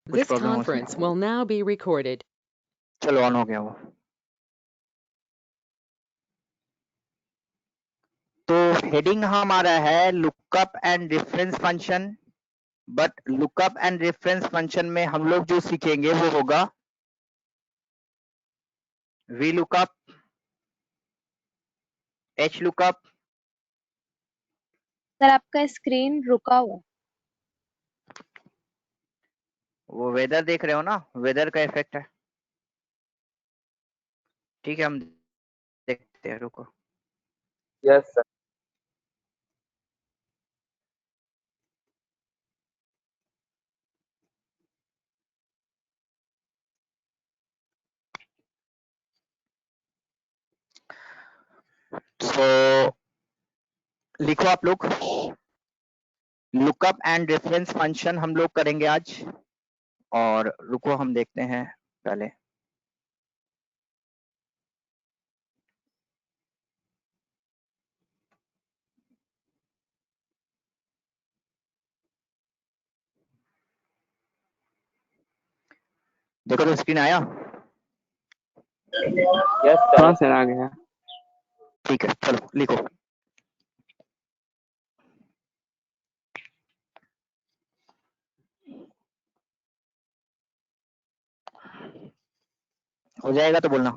कुछ This problem हो conference सकती। will now be recorded. चलो ऑन हो गया वो। तो हेडिंग हमारा है lookup and reference function, but lookup and reference function में हम लोग जो सीखेंगे वो होगा V lookup, H lookup. Sir आपका स्क्रीन रुका हुआ। वो वेदर देख रहे हो ना, वेदर का इफेक्ट है। ठीक है, हम देखते हैं, रुको। Yes sir. तो लिखो आप लोग, लुकअप एंड रेफरेंस फंक्शन हम लोग करेंगे आज। और रुको हम देखते हैं पहले। देखो तो स्क्रीन आया। Yes sir. हाँ सर आ गया। ठीक है, चलो लिखो। हो जाएगा तो बोलना।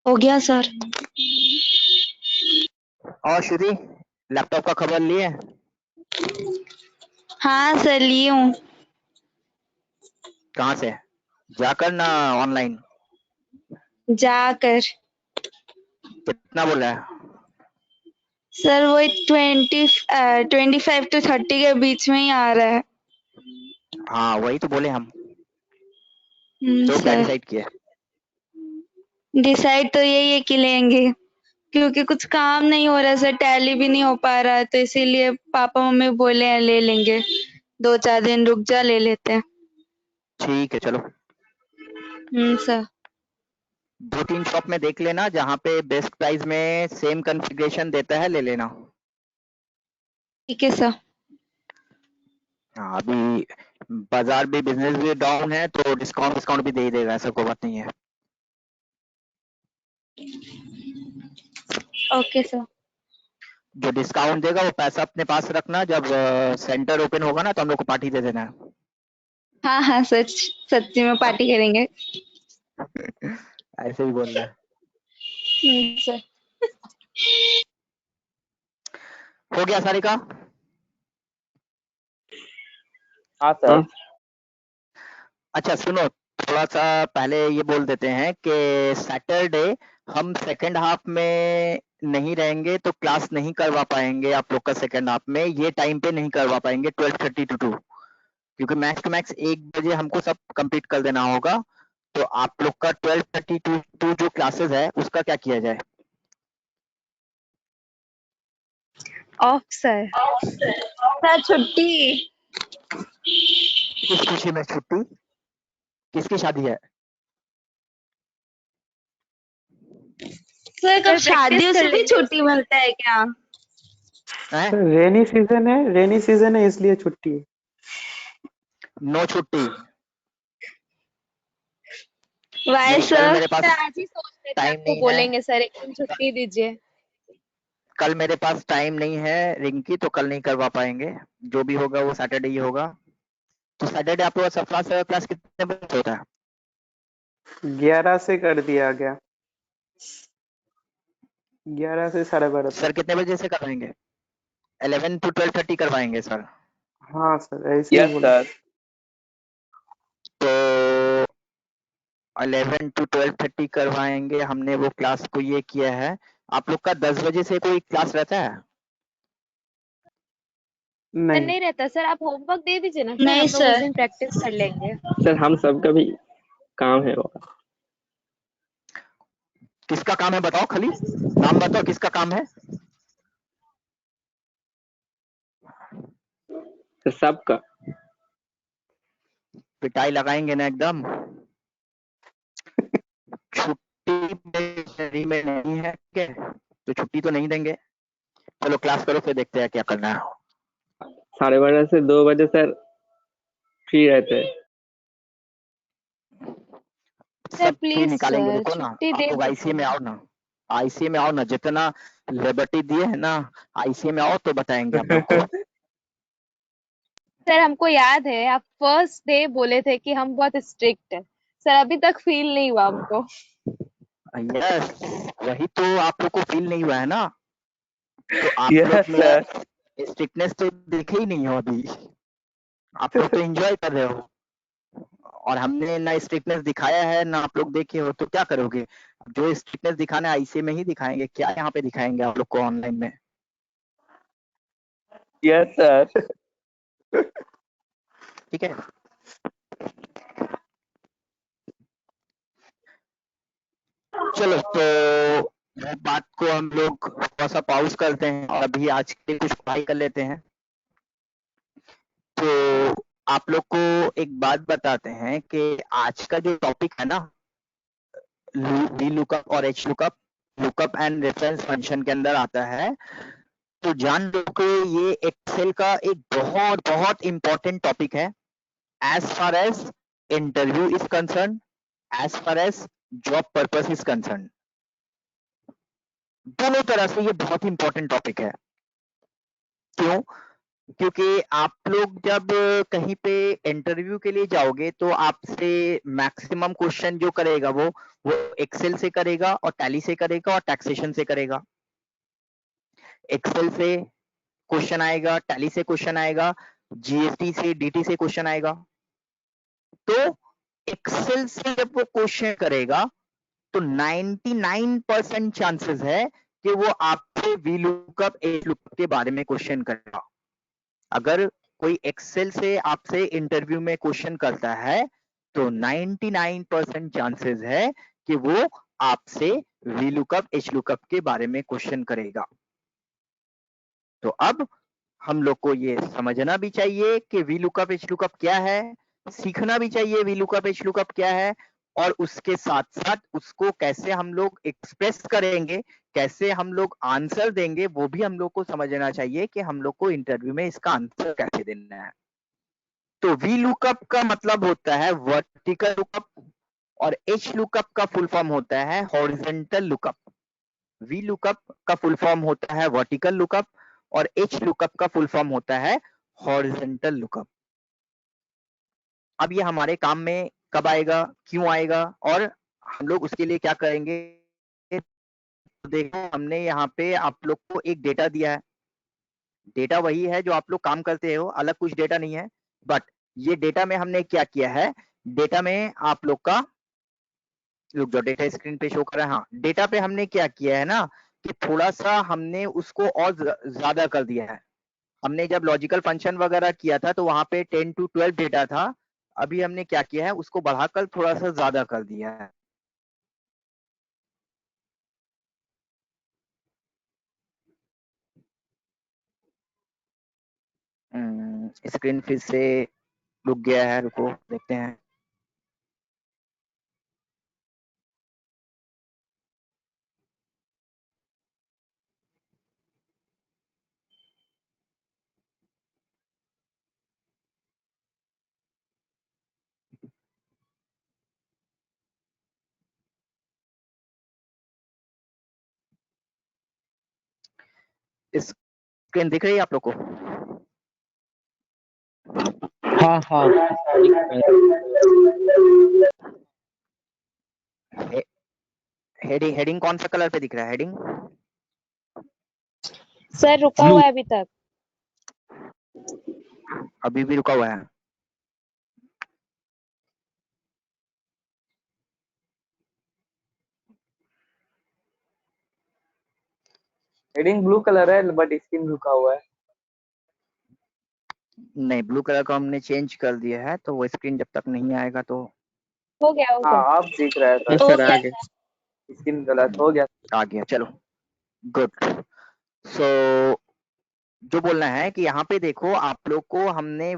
हो गया सर। और श्रुति, लैपटॉप का खबर लिए? हाँ सर ली हूँ। कहाँ से, जाकर ना ऑनलाइन? जाकर। कितना बोला है? सर वो 25 to 30 के बीच में ही आ रहा है। हाँ वही तो बोले हम। तो क्या सर डिसाइड किया? डिसाइड तो यही है कि लेंगे, क्योंकि कुछ काम नहीं हो रहा सर, टैली भी नहीं हो पा रहा है, तो इसीलिए पापा मम्मी बोले हैं ले लेंगे, 2-4 दिन रुक जा ले लेते हैं। ठीक है चलो। सर 2-3 शॉप में देख लेना, जहाँ पे बेस्ट प्राइस में सेम कॉन्फ़िगरेशन देता है, ले लेना। ठीक है सर। हाँ अभी बाजार भी, बिजनेस भी डाउन है, तो डिस्काउंट भी दे ही देगा, ऐसा कोई बात नहीं है। Okay sir. जो डिस्काउंट देगा वो पैसा अपने पास रखना, जब सेंटर ओपन होगा ना तो हम लोग को पार्टी दे देना है। हाँ हाँ सच, सच्ची में पार्टी करेंगे। ऐसे ही बोल रहा है। सर हो गया सारी का? हाँ सर। अच्छा सुनो, थोड़ा सा पहले ये बोल देते हैं कि सैटरडे हम सेकंड हाफ में नहीं रहेंगे, तो क्लास नहीं करवा पाएंगे आप लोग का। सेकंड हाफ में ये टाइम पे नहीं करवा पाएंगे 12:30 to 2, क्योंकि मैक्स टू मैक्स 1 बजे हमको सब कंप्लीट कर देना होगा। तो आप लोग का 12:30 to 2 जो क्लासेस है उसका क्या किया जाए? Of sir. सर छुट्टी। किस खुशी में छुट्टी? किसकी शादी है? सर कब सर, शादियों प्रैक्टिस कर से भी लेंगे। छुट्टी मिलता है क्या? हैं? रेनी सीजन है इसलिए छुट्टी है। नो छुट्टी। वाई नहीं, कल सर? मेरे पास आज ही सोच रहे थे टाइम आपको नहीं है। बोलेंगे सर, एक दिन छुट्टी दीजिए। कल मेरे पास टाइम नहीं है रिंकी, तो कल नहीं करवा पाएंगे। जो भी होगा वो सैटरडे ही होगा। तो सैटरडे आप लोग का सब क्लास कितने बजे से होता है? 11 से कर दिया गया। 11 से 12:30 सर तक। कितने बजे से करवाएंगे? 11 to 12:30 करवाएंगे सर। हाँ सर ऐसे ही बोला। तो 11 to 12:30 करवाएंगे, हमने वो क्लास को ये किया है। आप लोग का 10 बजे से कोई क्लास रहता है? सर नहीं नहीं रहता सर, आप होमवर्क दे दीजिए ना सर, नहीं हम लोग उस सर। दिन प्रैक्टिस कर लेंगे। सर, हम सबका भी काम है वो। किसका काम है बताओ, खाली नाम बताओ किसका काम है। तो सबका। पिटाई लगाएंगे ना एकदम। छुट्टी बेचैनी में नहीं है क्या, तो छुट्टी तो नहीं देंगे। चलो क्लास करो, फिर देखते हैं क्या करना है। 12:30 से 2 बजे सर फ्री रहते हैं। सर सब फ्री प्लीज निकालेंगे, सर रुको ना। छुट्टी आप दे लोग आईसीए में दीजिए। आओ ना, आईसीए में आओ ना, जितना लिबर्टी दिए है ना, आईसीए में आओ तो बताएंगे आप लोग को। सर हमको याद है आप फर्स्ट डे बोले थे कि हम बहुत स्ट्रिक्ट है। सर अभी तक फील नहीं हुआ हमको। यस, वही तो आप लोग को फील नहीं हुआ है ना, तो आप यस लोग सर। में स्ट्रिक्टनेस तो देखे ही नहीं हो अभी। आप लोग तो एंजॉय कर रहे हो, और हमने ना स्ट्रिक्टनेस दिखाया है ना आप लोग देखे हो, तो क्या करोगे। जो स्ट्रिक्टनेस दिखाना है आईसीए में ही दिखाएंगे, क्या यहाँ पे दिखाएंगे आप लोग को ऑनलाइन में। Yes sir. ठीक है, चलो तो वो बात को हम लोग थोड़ा सा पॉज करते हैं और अभी आज के कुछ पढ़ाई कर लेते हैं। तो आप लोग को एक बात बताते हैं कि आज का जो टॉपिक है ना, वी लुकअप और H lookup, lookup and reference function के अंदर आता है। तो जान लो कि ये एक्सेल का एक बहुत बहुत इंपॉर्टेंट टॉपिक है, as far as interview is concern, as far as job purpose is concern. दोनों तरह से ये बहुत इंपॉर्टेंट टॉपिक है। क्यों? क्योंकि आप लोग जब कहीं पे इंटरव्यू के लिए जाओगे तो आपसे मैक्सिमम क्वेश्चन जो करेगा वो एक्सेल से करेगा और टैली से करेगा और टैक्सेशन से करेगा। एक्सेल से क्वेश्चन आएगा, टैली से क्वेश्चन आएगा, जीएसटी से डीटी से क्वेश्चन आएगा। तो एक्सेल से जब वो क्वेश्चन करेगा तो 99% चांसेस है कि वो आपसे वी लुकअप एच लुकअप के बारे में क्वेश्चन करेगा। अगर कोई एक्सेल से आपसे इंटरव्यू में क्वेश्चन करता है तो 99% चांसेस है कि वो आपसे वी लुकअप एच लुकअप के बारे में क्वेश्चन करेगा। तो अब हम लोग को ये समझना भी चाहिए कि वी लुकअप एच लुकअप क्या है, सीखना भी चाहिए वी लुकअप एच लुकअप क्या है, और उसके साथ साथ उसको कैसे हम लोग एक्सप्रेस करेंगे, कैसे हम लोग आंसर देंगे, वो भी हम लोग को समझना चाहिए कि हम लोग को इंटरव्यू में इसका आंसर कैसे देना है। तो वी लुकअप का मतलब होता है वर्टिकल लुकअप, और एच लुकअप का फुल फॉर्म होता है हॉरिजॉन्टल लुकअप। वी लुकअप का फुल फॉर्म होता है वर्टिकल लुकअप और एच लुकअप का फुल फॉर्म होता है हॉरिजॉन्टल लुकअप। अब ये हमारे काम में कब आएगा, क्यों आएगा, और हम लोग उसके लिए क्या करेंगे। तो देखो हमने यहाँ पे आप लोग को एक डेटा दिया है, डेटा वही है जो आप लोग काम करते हो, अलग कुछ डेटा नहीं है। बट ये डेटा में हमने क्या किया है, डेटा में आप लोग का, लोग जो डेटा स्क्रीन पे शो कर रहा है, हाँ डेटा पे हमने क्या किया है ना कि थोड़ा सा हमने उसको और ज्यादा कर दिया है। हमने जब लॉजिकल फंक्शन वगैरह किया था तो वहां पे 10 to 12 डेटा था, अभी हमने क्या किया है उसको बढ़ाकर थोड़ा सा ज्यादा कर दिया है। स्क्रीन फिर से रुक गया है, रुको देखते हैं। स्क्रीन दिख रही है आप लोग को? हाँ हाँ। हेडिंग हेडिंग कौन सा कलर पे दिख रहा है हेडिंग? सर रुका हुआ है अभी तक। अभी भी रुका हुआ है। हेडिंग ब्लू कलर है बट स्क्रीन रुका हुआ है। नहीं, ब्लू कलर का हमने चेंज कर दिया है, तो वो स्क्रीन जब तक नहीं आएगा तो हो गया हाँ आप दिख रहा है हो सर गया आगे। स्क्रीन गलत हो गया। आ गया, चलो गुड। सो जो बोलना है कि यहाँ पे देखो आप लोग को हमने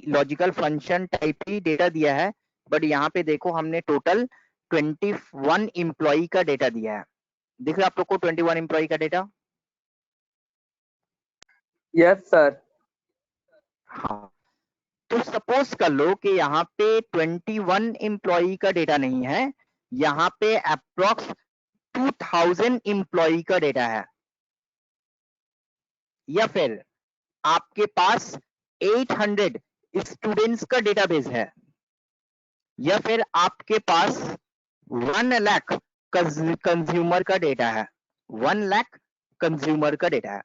लॉजिकल फंक्शन टाइप ही डेटा दिया है, बट यहाँ पे देखो हमने टोटल 21 एम्प्लॉई का डेटा दिया है। दिख रहा है आप लोग को 21 एम्प्लॉई का डेटा? Yes sir. हाँ, तो सपोज कर लो कि यहाँ पे 21 एम्प्लॉई का डेटा नहीं है, यहाँ पे अप्रोक्स 2000 एम्प्लॉई का डेटा है, या फिर आपके पास 800 स्टूडेंट्स का डेटाबेस है, या फिर आपके पास 1 लाख कंज्यूमर का डेटा है, 1 लाख कंज्यूमर का डेटा है।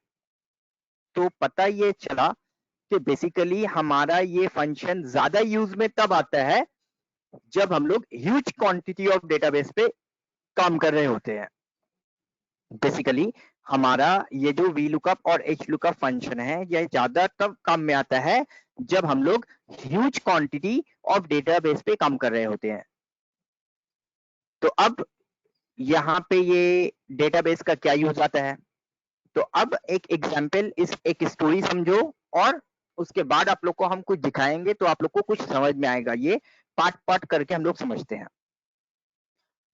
तो पता ये चला कि बेसिकली हमारा ये फंक्शन ज्यादा यूज में तब आता है जब हम लोग ह्यूज क्वांटिटी ऑफ डेटाबेस पे काम कर रहे होते हैं। बेसिकली हमारा ये जो VLOOKUP और HLOOKUP फंक्शन है, यह ज्यादा तब काम में आता है जब हम लोग ह्यूज क्वांटिटी ऑफ डेटाबेस पे काम कर रहे होते हैं। तो अब यहाँ पे ये डेटाबेस का क्या यूज आता है, तो अब एक एग्जाम्पल, इस एक स्टोरी समझो और उसके बाद आप लोग को हम कुछ दिखाएंगे तो आप लोग को कुछ समझ में आएगा। ये पार्ट पार्ट करके हम लोग समझते हैं।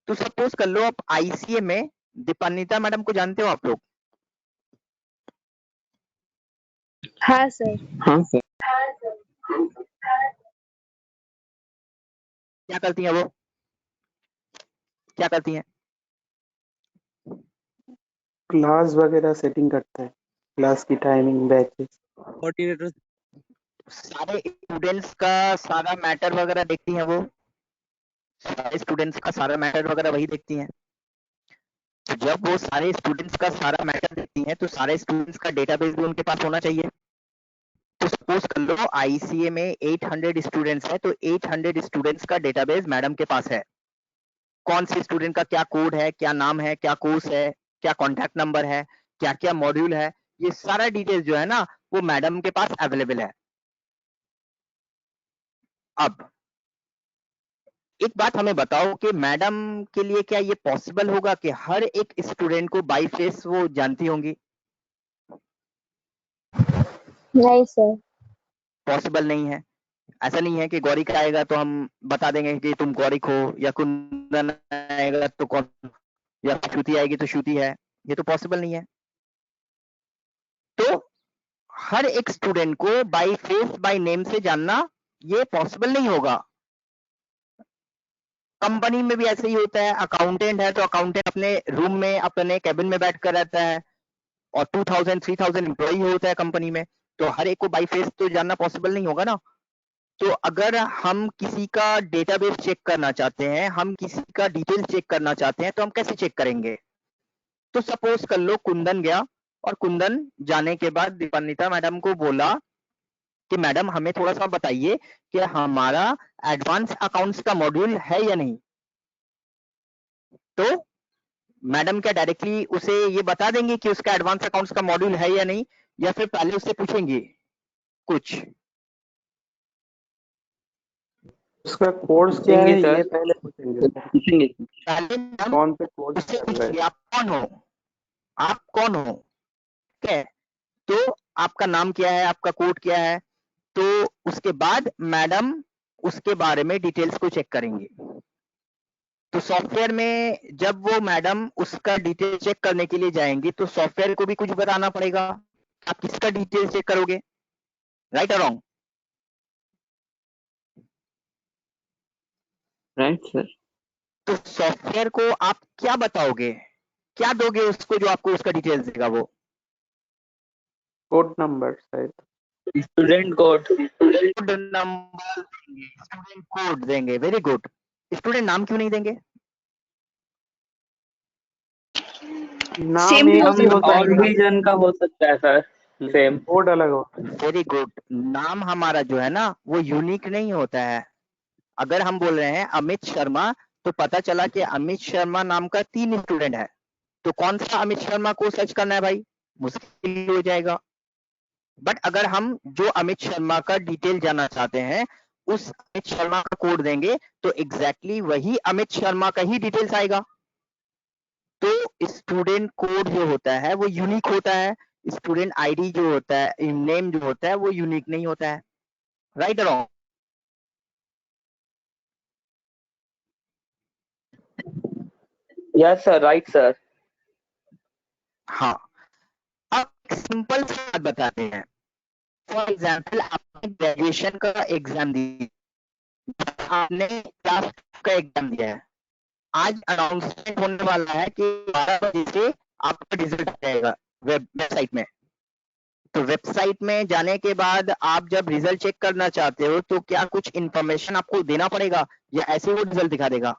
तो सपोज कर लो आप ICA में दीपान्विता मैडम को जानते हो आप लोग? हाँ सर। हाँ सर। क्या करती हैं वो, क्या करती हैं? क्लास वगैरह सेटिंग करता है, क्लास की टाइमिंग, बैचेस। कोऑर्डिनेटर। सारे स्टूडेंट्स का सारा मैटर वगैरह देखती हैं वो, सारे स्टूडेंट्स का सारा मैटर वगैरह वही देखती हैं। तो जब वो सारे स्टूडेंट्स का सारा मैटर देखती हैं तो सारे स्टूडेंट्स का डेटाबेस भी उनके पास होना चाहिए। तो सपोज कर लो ICA में 800 स्टूडेंट्स है, तो 800 स्टूडेंट्स का डेटाबेस मैडम के पास है। कौन से स्टूडेंट का क्या कोड है, क्या नाम है, क्या कोर्स है, क्या कॉन्टैक्ट नंबर है, क्या क्या मॉड्यूल है, ये सारा डिटेल्स जो है ना वो मैडम के पास अवेलेबल है। अब एक बात हमें बताओ कि मैडम के लिए क्या ये पॉसिबल होगा कि हर एक स्टूडेंट को बाय फेस वो जानती होंगी? नहीं सर। पॉसिबल नहीं है। ऐसा नहीं है कि गौरी का आएगा तो हम बता देंगे कि तुम गौरिक हो, या कुंदन आएगा तो कौन, या श्रुति आएगी तो श्रुति है। ये तो पॉसिबल नहीं है। तो हर एक स्टूडेंट को बाय फेस बाय नेम से जानना ये पॉसिबल नहीं होगा। कंपनी में भी ऐसे ही होता है। अकाउंटेंट है तो अकाउंटेंट अपने रूम में, अपने कैबिन में बैठ कर रहता है, और 2000 3000 एम्प्लॉई होता है कंपनी में, तो हर एक को बाय फेस तो जानना पॉसिबल नहीं होगा ना। तो अगर हम किसी का डेटाबेस चेक करना चाहते हैं, हम किसी का डिटेल चेक करना चाहते हैं, तो हम कैसे चेक करेंगे? तो सपोज कर लो कुंदन गया, और कुंदन जाने के बाद दीपान्विता मैडम को बोला कि मैडम हमें थोड़ा सा बताइए कि हमारा एडवांस अकाउंट्स का मॉड्यूल है या नहीं। तो मैडम क्या डायरेक्टली उसे ये बता देंगे कि उसका एडवांस अकाउंट्स का मॉड्यूल है या नहीं, या फिर पहले उससे पूछेंगे कुछ? उसका कोर्स क्या है ये पहले पूछेंगे सर। पूछेंगे। पहले मैम कौन से कोर्स उससे कर रहे पूछेंगे हैं? आप कौन हो, आप कौन हो, ठीक है? तो आपका नाम क्या है, आपका कोड क्या है, तो उसके बाद मैडम उसके बारे में डिटेल्स को चेक करेंगे। तो सॉफ्टवेयर में जब वो मैडम उसका डिटेल चेक करने के लिए जाएंगी तो सॉफ्टवेयर को भी कुछ बताना पड़ेगा। आप किसका डिटेल चेक करोगे, राइट और रॉन्ग? Right sir. तो सॉफ्टवेयर को आप क्या बताओगे, क्या दोगे उसको जो आपको उसका डिटेल्स देगा? वो कोड नंबर शायद। Student code. कोड नंबर देंगे, स्टूडेंट कोड देंगे। Very good. स्टूडेंट नाम क्यों नहीं देंगे? नाम सेम एक हो ही होता और है, भी जन का हो सकता है सर, सेम। कोड अलग होता है। Very good. नाम हमारा जो है ना वो यूनिक नहीं होता है। अगर हम बोल रहे हैं अमित शर्मा, तो पता चला कि अमित शर्मा नाम का 3 स्टूडेंट है, तो कौन सा अमित शर्मा को सर्च करना है भाई? मुश्किल हो जाएगा। बट अगर हम जो अमित शर्मा का डिटेल जानना चाहते हैं उस अमित शर्मा का कोड देंगे तो एग्जैक्टली वही अमित शर्मा का ही डिटेल्स आएगा। तो स्टूडेंट कोड जो होता है वो यूनिक होता है, स्टूडेंट आईडी जो होता है, नेम जो होता है वो यूनिक नहीं होता है, राइट और wrong? Yes sir, right sir. हाँ, अब सिंपल सी बात बताते हैं। फॉर एग्जाम्पल आपने ग्रेजुएशन का एग्जाम दिया, आपने क्लास का एग्जाम दिया है, आज अनाउंसमेंट होने वाला है कि 12 बजे से आपका रिजल्ट आ जाएगा वेबसाइट में। तो वेबसाइट में जाने के बाद आप जब रिजल्ट चेक करना चाहते हो तो क्या कुछ इंफॉर्मेशन आपको देना पड़ेगा या ऐसे वो रिजल्ट दिखा देगा?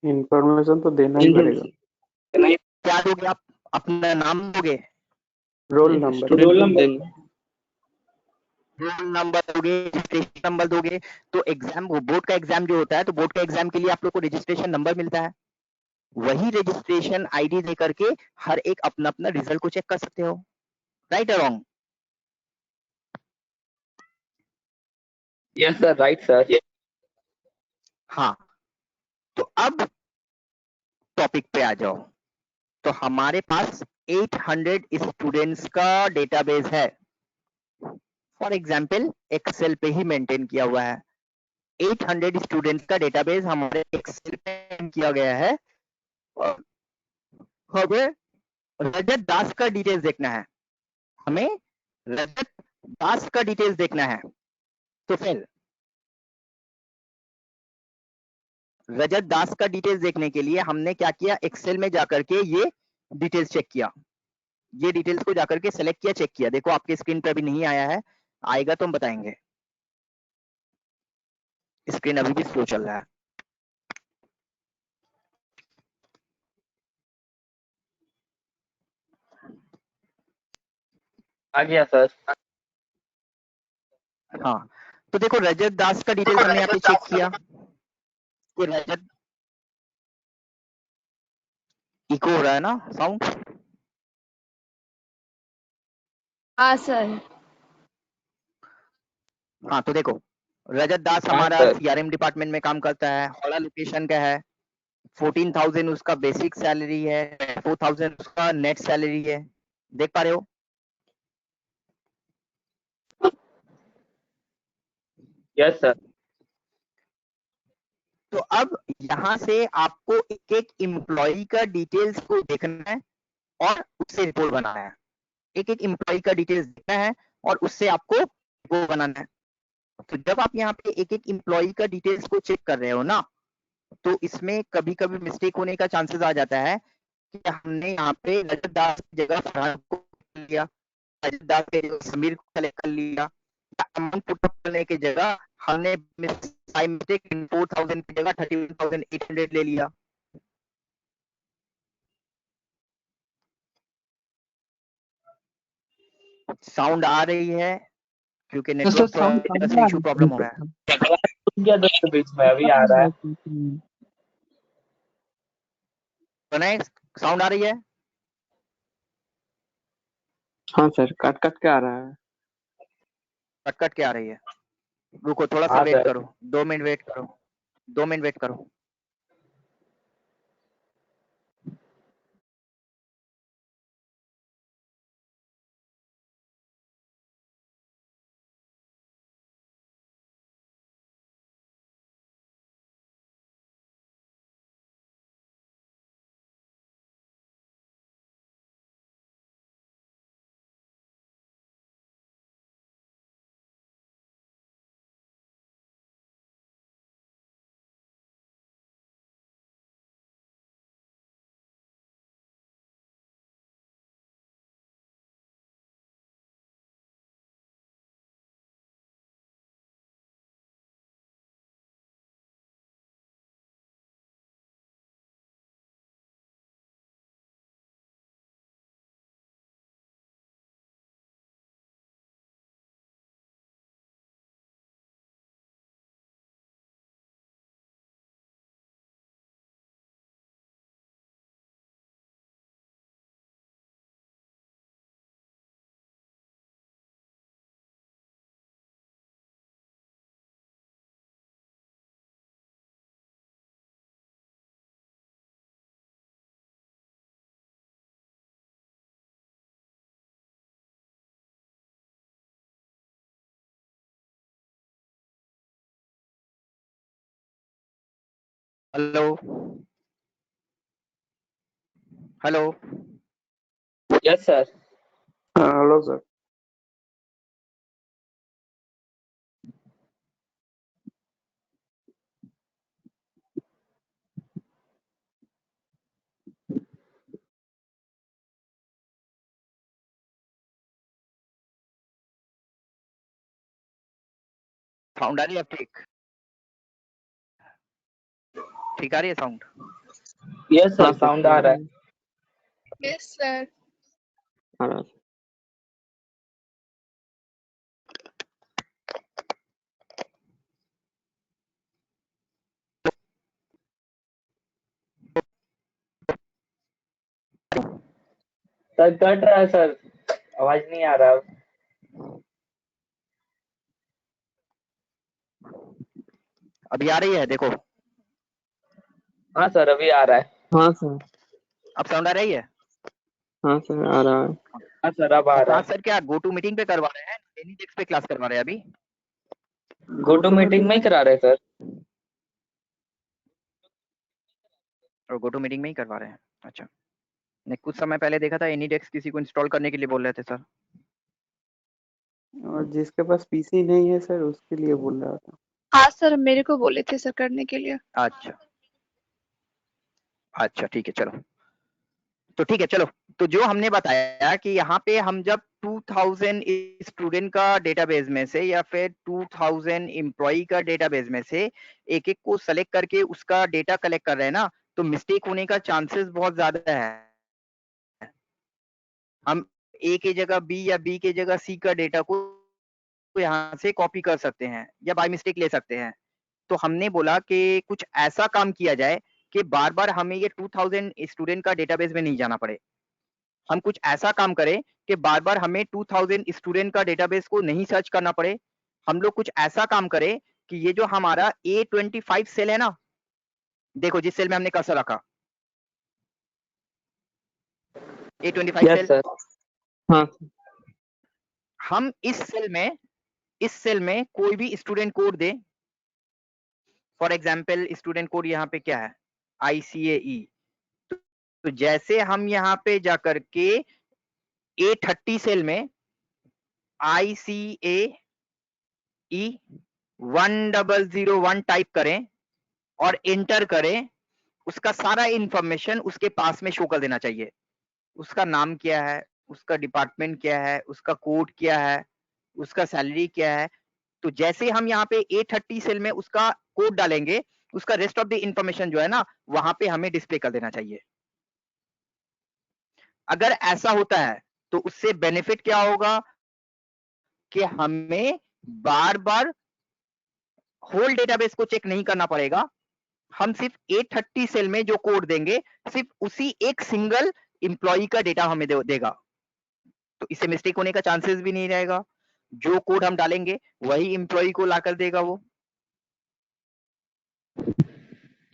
इंफॉर्मेशन तो देना ही पड़ेगा। क्या दोगे आप? अपना नाम दोगे, roll number. Roll number. Roll number दोगे, रजिस्ट्रेशन नंबर दोगे। तो एग्जाम, वो बोर्ड का एग्जाम जो होता है, तो बोर्ड का एग्जाम के लिए आप लोग को रजिस्ट्रेशन नंबर मिलता है, वही रजिस्ट्रेशन आईडी दे करके हर एक अपना अपना रिजल्ट को चेक कर सकते हो, राइट और wrong? Yes sir, right sir. हाँ, तो अब टॉपिक पे आ जाओ। तो हमारे पास 800 स्टूडेंट्स का डेटाबेस है, फॉर एग्जाम्पल एक्सेल पे ही मेंटेन किया हुआ है। 800 स्टूडेंट्स का डेटाबेस हमारे एक्सेल पे maintain किया गया है। और हमें रजत दास का डिटेल्स देखना है, हमें रजत दास का डिटेल्स देखना है। तो फिर रजत दास का डिटेल्स देखने के लिए हमने क्या किया, एक्सेल में जाकर के ये डिटेल्स चेक किया, ये डिटेल्स को जाकर के सेलेक्ट किया, चेक किया। देखो आपके स्क्रीन पे अभी नहीं आया है, आएगा तो हम बताएंगे। स्क्रीन अभी भी स्लो चल रहा है। आ गया सर। हाँ, तो देखो रजत दास का डिटेल्स हमने यहाँ पे चेक किया कि रजत, इको हो रहा है ना साउंड? हाँ सर। हाँ, तो देखो रजत दास हाँ हमारा सर। सीआरएम डिपार्टमेंट में काम करता है, हावड़ा लोकेशन का है, 14,000 उसका बेसिक सैलरी है, 4,000 उसका नेट सैलरी है, देख पा रहे हो? Yes sir. तो अब यहाँ से आपको एक एक एम्प्लॉय का डिटेल्स को देखना है और उससे रिपोर्ट बनाना है। एक एक एम्प्लॉय का डिटेल्स देखना है और उससे आपको रिपोर्ट बनाना है। तो जब आप यहाँ पे एक एक एम्प्लॉय का डिटेल्स को चेक कर रहे हो ना, तो इसमें कभी कभी मिस्टेक होने का चांसेस आ जाता है कि हमने यहाँ पे रजत दास की जगह फरहान को लिया, रजत दास की जगह समीर को सेलेक्ट कर लिया, या अमाउंट पुट अप करने की जगह हमने बाय मिस्टेक 4,000 की जगह 31,800 ले लिया। साउंड आ रही है? क्योंकि नेटवर्क थोड़ा सा इशू प्रॉब्लम हो रहा है। बीच में अभी आ रहा है। प्रणय, साउंड आ रही है? हाँ सर, कट कट के आ रहा है। कट कट के आ रही है, रुको थोड़ा सा हाँ वेट सर। करो, 2 मिनट वेट करो, 2 मिनट वेट करो। Hello hello yes sir. Hello sir. Sound आ रही है? अब ठीक आ रही है साउंड? यस हाँ सर, सर, साउंड आ रहा है। Yes sir. आ रहा है। सर कट रहा है सर, आवाज नहीं आ रहा। अभी आ रही है? देखो हाँ सर, अभी आ रहा है। हाँ सर। अब साउंड आ रही है? हाँ सर, आ रहा है। हाँ सर, अब आ रहा प्रसाद है। सर क्या गो टू मीटिंग पे करवा रहे हैं? एनीडेक्स पे क्लास करवा रहे हैं अभी? गो टू मीटिंग में ही करा रहे सर। और गो टू मीटिंग में ही करवा रहे हैं? अच्छा, नहीं कुछ समय पहले देखा था एनीडेक्स किसी को इंस्टॉल करने के लिए बोल रहे थे सर। और जिसके पास पीसी नहीं है सर, उसके लिए बोल रहा था। हाँ सर, मेरे को बोले थे सर करने के लिए। अच्छा अच्छा, ठीक है चलो। तो ठीक है चलो, तो जो हमने बताया कि यहाँ पे हम जब 2000 स्टूडेंट का डेटाबेस में से या फिर 2000 एम्प्लॉय का डेटाबेस में से एक एक को सेलेक्ट करके उसका डेटा कलेक्ट कर रहे हैं ना, तो मिस्टेक होने का चांसेस बहुत ज्यादा है। हम ए की जगह बी या बी की जगह सी का डेटा को यहाँ से कॉपी कर सकते हैं या बाय मिस्टेक ले सकते हैं। तो हमने बोला कि कुछ ऐसा काम किया जाए कि बार बार हमें ये 2000 स्टूडेंट का डेटाबेस में नहीं जाना पड़े। हम कुछ ऐसा काम करें कि बार बार हमें 2000 स्टूडेंट का डेटाबेस को नहीं सर्च करना पड़े। हम लोग कुछ ऐसा काम करें कि ये जो हमारा A25 सेल है ना, देखो जिस सेल में हमने कर्सर रखा, A25 यस सेल, सर। हाँ सर। हम इस सेल में कोई भी student code they. For example student code यहाँ पे क्या है? ICAE। तो जैसे हम यहाँ पे जाकर के A30 सेल में ICAE 1001 टाइप करें और एंटर करें, उसका सारा इंफॉर्मेशन उसके पास में शो कर देना चाहिए। उसका नाम क्या है, उसका डिपार्टमेंट क्या है, उसका कोड क्या है, उसका सैलरी क्या है। तो जैसे हम यहाँ पे A30 सेल में उसका कोड डालेंगे, उसका रेस्ट ऑफ द इंफॉर्मेशन जो है ना, वहां पे हमें डिस्प्ले कर देना चाहिए। अगर ऐसा होता है तो उससे बेनिफिट क्या होगा कि हमें बार बार होल डेटाबेस को चेक नहीं करना पड़ेगा। हम सिर्फ A30 सेल में जो कोड देंगे, सिर्फ उसी एक सिंगल इंप्लॉई का डेटा हमें देगा। तो इससे मिस्टेक होने का चांसेस भी नहीं रहेगा। जो कोड हम डालेंगे वही इंप्लॉई को लाकर देगा वो।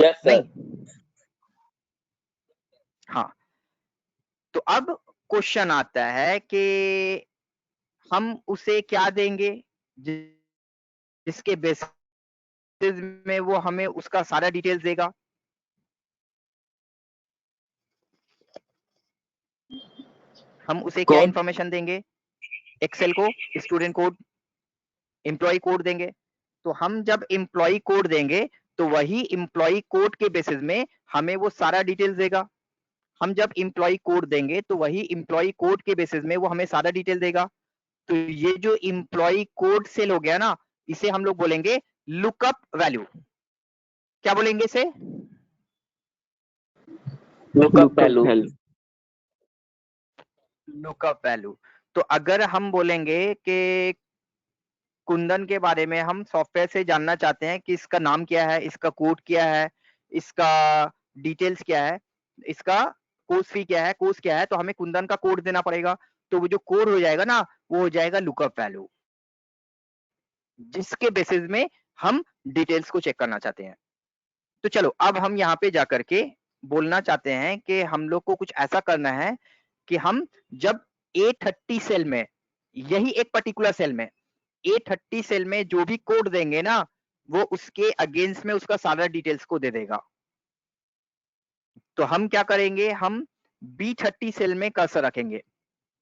यस नहीं? सर। हाँ, तो अब क्वेश्चन आता है कि हम उसे क्या देंगे जिसके बेसिस में वो हमें उसका सारा डिटेल्स देगा। हम उसे क्या कोड। इंफॉर्मेशन देंगे? एक्सेल को स्टूडेंट कोड, एम्प्लॉय कोड देंगे। तो हम जब एम्प्लॉय कोड देंगे तो वही एम्प्लॉय कोड के बेसिस में हमें वो सारा डिटेल्स देगा। हम जब एम्प्लॉय कोड देंगे तो वही एम्प्लॉय कोड के बेसिस में वो हमें सारा डिटेल देगा। तो ये जो एम्प्लॉय कोड सेल हो गया ना, इसे हम लोग बोलेंगे लुकअप वैल्यू। क्या बोलेंगे इसे? Lookup lookup value. Value. Lookup value. तो अगर हम बोलेंगे कि कुंदन के बारे में हम सॉफ्टवेयर से जानना चाहते हैं कि इसका नाम क्या है, इसका कोड क्या है, इसका डिटेल्स क्या है, इसका कोर्स फी क्या है, कोर्स क्या है, तो हमें कुंदन का कोड देना पड़ेगा। तो वो जो कोड हो जाएगा ना, वो हो जाएगा लुकअप वैल्यू, जिसके बेसिस में हम डिटेल्स को चेक करना चाहते हैं। तो चलो अब हम यहाँ पे जाकर के बोलना चाहते हैं कि हम लोग को कुछ ऐसा करना है कि हम जब A30 सेल में, यही एक पर्टिकुलर सेल में, A30 सेल में जो भी कोड देंगे ना, वो उसके अगेंस्ट में उसका सारा डिटेल्स को दे देगा। तो हम क्या करेंगे, हम B30 सेल में कर्सर रखेंगे।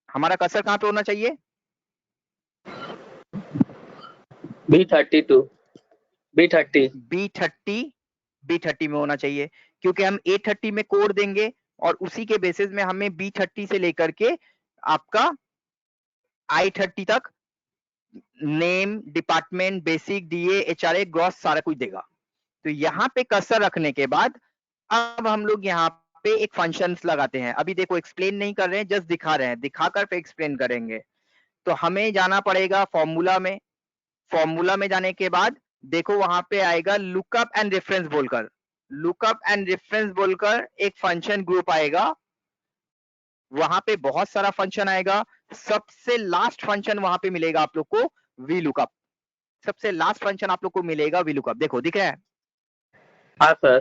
हमारा कर्सर कहाँ पे होना चाहिए? B32 B30 B30 में होना चाहिए, क्योंकि हम A30 में कोड देंगे और उसी के बेसिस में हमें B30 से लेकर के आपका I30 तक name, department, basic, DA, HRA, gross सारा कुछ देगा। तो यहाँ पे कर्सर रखने के बाद अब हम लोग यहाँ पे एक फंक्शंस लगाते हैं। अभी देखो एक्सप्लेन नहीं कर रहे हैं, जस्ट दिखा रहे हैं, दिखाकर फिर एक्सप्लेन करेंगे। तो हमें जाना पड़ेगा फॉर्मूला में। फॉर्मूला में जाने के बाद देखो वहां पे आएगा लुकअप एंड रेफरेंस बोलकर। लुकअप एंड रेफरेंस बोलकर एक फंक्शन ग्रुप आएगा। वहां पे बहुत सारा फंक्शन आएगा। सबसे लास्ट फंक्शन वहां पे मिलेगा आप लोग को वी लुकअप। सबसे लास्ट फंक्शन आप लोग को मिलेगा वी लुकअप। देखो दिख रहा है? हाँ सर।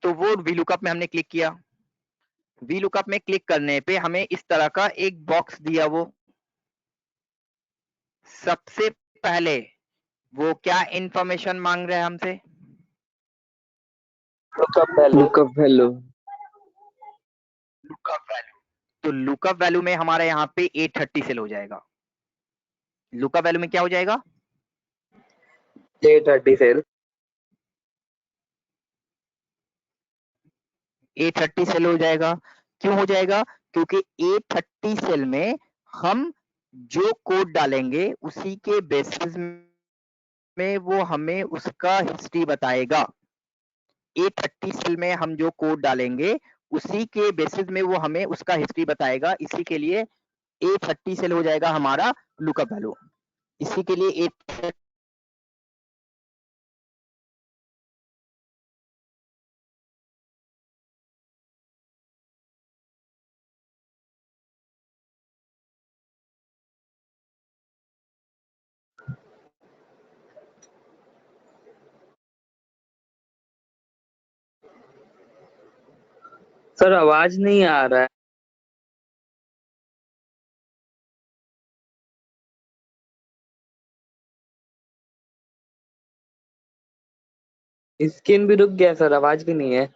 तो वो वी लुकअप में हमने क्लिक किया। वी लुकअप में क्लिक करने पे हमें इस तरह का एक बॉक्स दिया। वो सबसे पहले वो क्या इंफॉर्मेशन मांग रहा है हमसे? Lookup value lookup value. तो लुकअप वैल्यू में हमारा यहाँ पे 830 सेल हो जाएगा। लुकअप वैल्यू में क्या हो जाएगा? A30 सेल 830 सेल हो जाएगा। क्यों हो जाएगा? क्योंकि 830 सेल में हम जो कोड डालेंगे उसी के बेसिस में वो हमें उसका हिस्ट्री बताएगा। 830 सेल में हम जो कोड डालेंगे उसी के बेसिस में वो हमें उसका हिस्ट्री बताएगा। इसी के लिए 830 सेल हो जाएगा हमारा लुकअप वैल्यू। इसी के लिए 830 सर आवाज नहीं आ रहा है। स्क्रीन भी रुक गया सर, आवाज भी नहीं है।